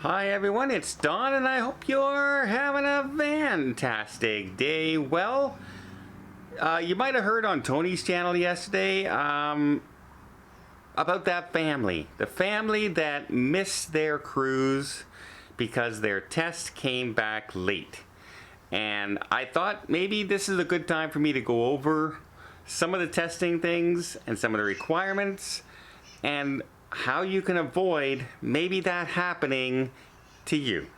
Hi everyone, it's Don and I hope you're having a fantastic day. Well, you might have heard on Tony's channel yesterday about that family. The family that missed their cruise because their test came back late. And I thought maybe this is a good time for me to go over some of the testing things and some of the requirements and how you can avoid maybe that happening to you.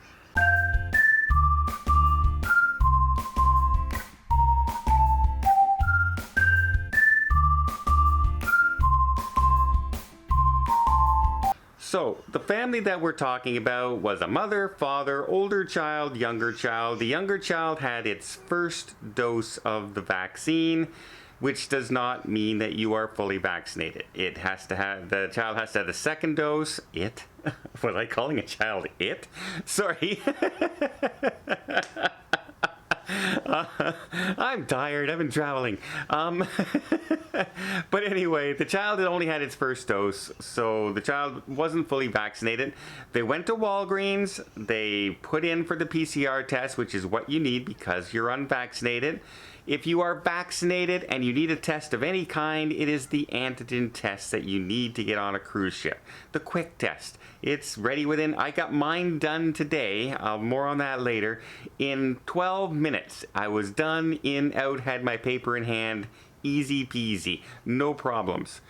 So, the family that we're talking about was a mother, father, older child, younger child. The younger child had its first dose of the vaccine, which does not mean that you are fully vaccinated. The child has to have the second dose. Was I calling a child it? Sorry. I'm tired, I've been traveling. But anyway, the child had only had its first dose, so the child wasn't fully vaccinated. They went to Walgreens, they put in for the PCR test, which is what you need because you're unvaccinated. If you are vaccinated and you need a test of any kind, it is the antigen test that you need to get on a cruise ship. The quick test. It's ready I got mine done today, more on that later, in 12 minutes. I was done, in, out, had my paper in hand, easy peasy, no problems.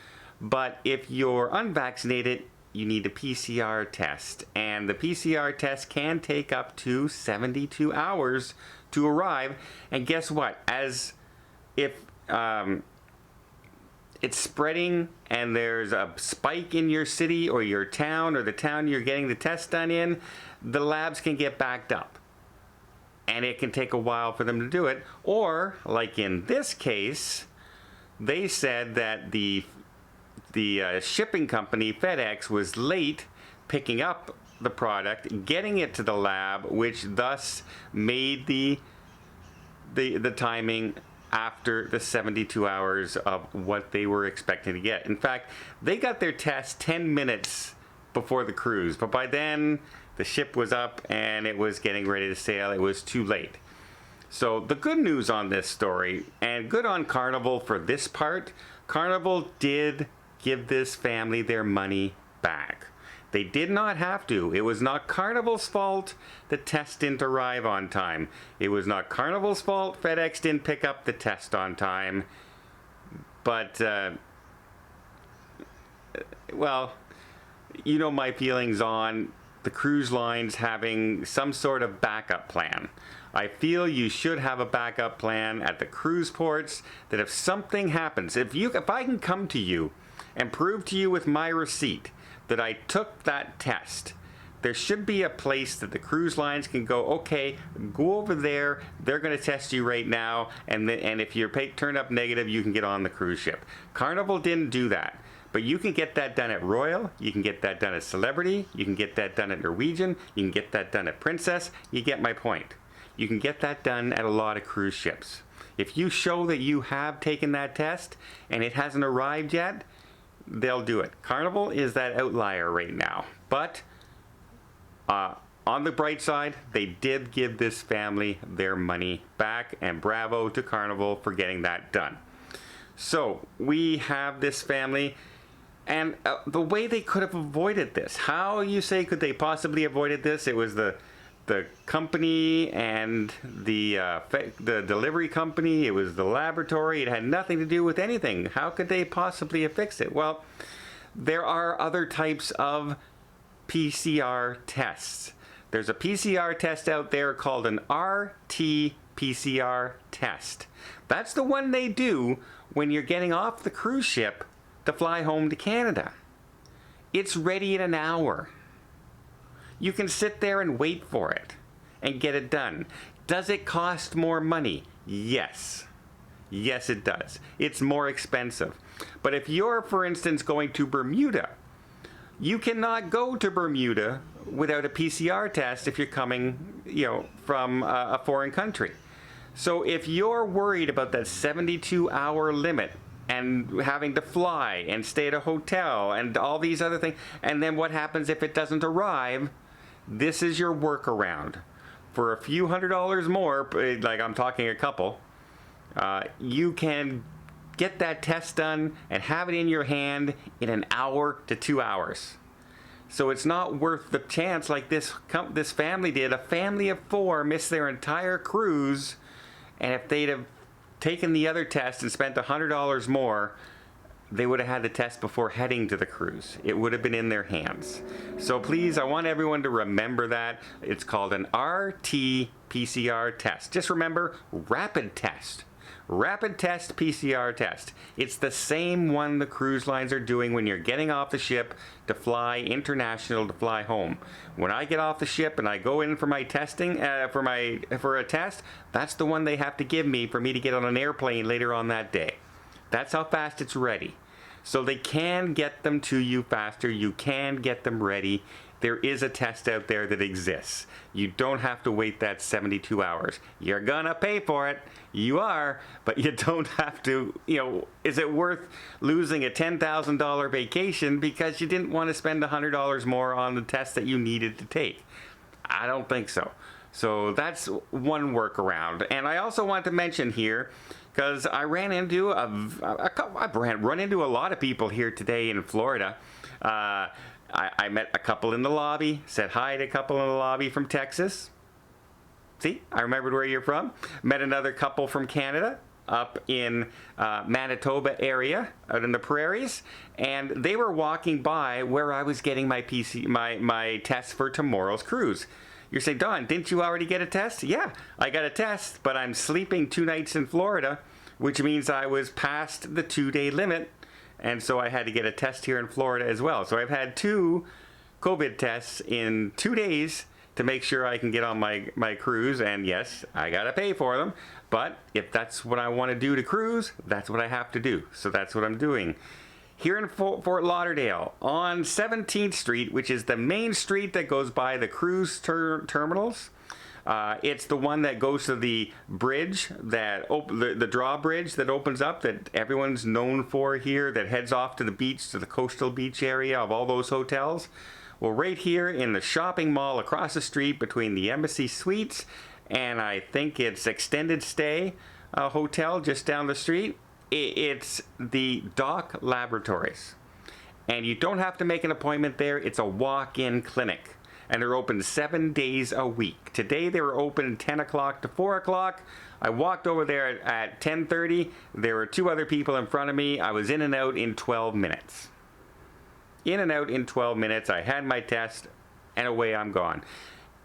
But if you're unvaccinated, you need a PCR test. And the PCR test can take up to 72 hours to arrive. And guess what? If it's spreading and there's a spike in your city or your town or the town you're getting the test done in, the labs can get backed up. And it can take a while for them to do it. Or, like in this case, they said that the shipping company, FedEx, was late picking up the product, getting it to the lab, which thus made the timing after the 72 hours of what they were expecting to get. In fact, they got their test 10 minutes before the cruise, but by then the ship was up and it was getting ready to sail. It was too late. So the good news on this story, and good on Carnival for this part, Carnival did give this family their money back. They did not have to. It was not Carnival's fault the test didn't arrive on time. It was not Carnival's fault FedEx didn't pick up the test on time. But, well, you know my feelings on the cruise lines having some sort of backup plan. I feel you should have a backup plan at the cruise ports, that if something happens, if I can come to you and prove to you with my receipt that I took that test, there should be a place that the cruise lines can go, okay, go over there, they're going to test you right now, and if your pay turned up negative, you can get on the cruise ship. Carnival didn't do that, but you can get that done at Royal, you can get that done at Celebrity, you can get that done at Norwegian, you can get that done at Princess. You get my point. You can get that done at a lot of cruise ships. If you show that you have taken that test and it hasn't arrived yet, they'll do it. Carnival is that outlier right now. But on the bright side, they did give this family their money back, and bravo to Carnival for getting that done. So we have this family, and the way they could have avoided this, how you say could they possibly avoided this? It was the company and the delivery company. It was the laboratory. It had nothing to do with anything. How could they possibly have fixed it? Well, there are other types of PCR tests. There's a PCR test out there called an RT-PCR test. That's the one they do when you're getting off the cruise ship to fly home to Canada. It's ready in an hour. You can sit there and wait for it and get it done. Does it cost more money? Yes. Yes, it does. It's more expensive. But if you're, for instance, going to Bermuda, you cannot go to Bermuda without a PCR test if you're coming, from a foreign country. So if you're worried about that 72-hour limit and having to fly and stay at a hotel and all these other things, and then what happens if it doesn't arrive, this is your workaround. For a few $100s more, like I'm talking a couple, you can get that test done and have it in your hand in an hour to 2 hours. So it's not worth the chance like this family did. A family of 4 missed their entire cruise, and if they'd have taken the other test and spent $100 more, they would have had the test before heading to the cruise. It would have been in their hands. So please, I want everyone to remember that. It's called an RT-PCR test. Just remember, rapid test. Rapid test PCR test. It's the same one the cruise lines are doing when you're getting off the ship to fly international, to fly home. When I get off the ship and I go in for my testing, for a test, that's the one they have to give me for me to get on an airplane later on that day. That's how fast it's ready. So they can get them to you faster. You can get them ready. There is a test out there that exists. You don't have to wait that 72 hours. You're gonna pay for it. You are, but you don't have to, is it worth losing a $10,000 vacation because you didn't want to spend $100 more on the test that you needed to take? I don't think so. So that's one workaround. And I also want to mention here, because I ran into run into a lot of people here today in Florida. I met a couple in the lobby, said hi to a couple in the lobby from Texas. See, I remembered where you're from. Met another couple from Canada up in Manitoba area, out in the prairies, and they were walking by where I was getting my test for tomorrow's cruise. You're saying, Don, didn't you already get a test? Yeah, I got a test, but I'm sleeping 2 nights in Florida, which means I was past the 2-day limit, and so I had to get a test here in Florida as well. So I've had 2 COVID tests in 2 days to make sure I can get on my cruise, and yes, I gotta pay for them, but if that's what I want to do to cruise, that's what I have to do. So that's what I'm doing. Here in Fort Lauderdale, on 17th Street, which is the main street that goes by the cruise terminals. It's the one that goes to the bridge, the drawbridge that opens up, that everyone's known for here, that heads off to the beach, to the coastal beach area of all those hotels. Well, right here in the shopping mall across the street between the Embassy Suites and I think it's Extended Stay Hotel just down the street, it's the Doc Laboratories. And you don't have to make an appointment there. It's a walk-in clinic. And they're open 7 days a week. Today they were open 10 o'clock to 4 o'clock. I walked over there at 10:30. There were 2 other people in front of me. I was in and out in 12 minutes. In and out in 12 minutes. I had my test and away I'm gone.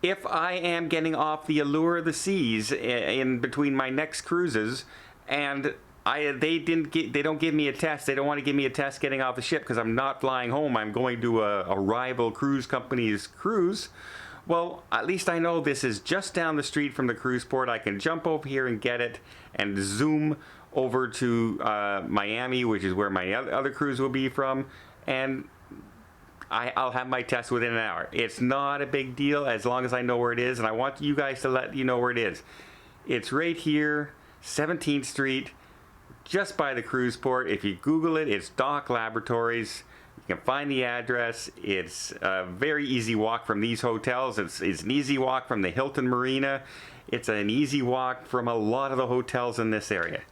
If I am getting off the Allure of the Seas in between my next cruises and they don't give me a test. They don't want to give me a test getting off the ship because I'm not flying home. I'm going to a rival cruise company's cruise. Well, at least I know this is just down the street from the cruise port. I can jump over here and get it and zoom over to Miami, which is where my other cruise will be from, and I'll have my test within an hour. It's not a big deal as long as I know where it is, and I want you guys to let you know where it is. It's right here, 17th Street. Just by the cruise port. If you Google it, it's Doc Laboratories. You can find the address. It's a very easy walk from these hotels. It's an easy walk from the Hilton Marina. It's an easy walk from a lot of the hotels in this area.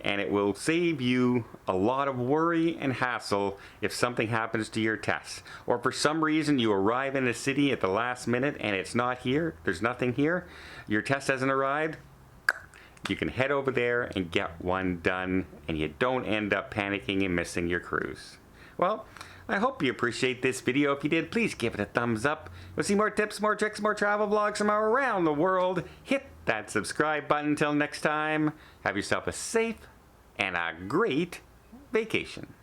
And it will save you a lot of worry and hassle if something happens to your test. Or for some reason you arrive in a city at the last minute and it's not here. There's nothing here. Your test hasn't arrived. You can head over there and get one done, and you don't end up panicking and missing your cruise. Well, I hope you appreciate this video. If you did, please give it a thumbs up. We'll see more tips, more tricks, more travel vlogs from around the world. Hit that subscribe button. Until next time, have yourself a safe and a great vacation.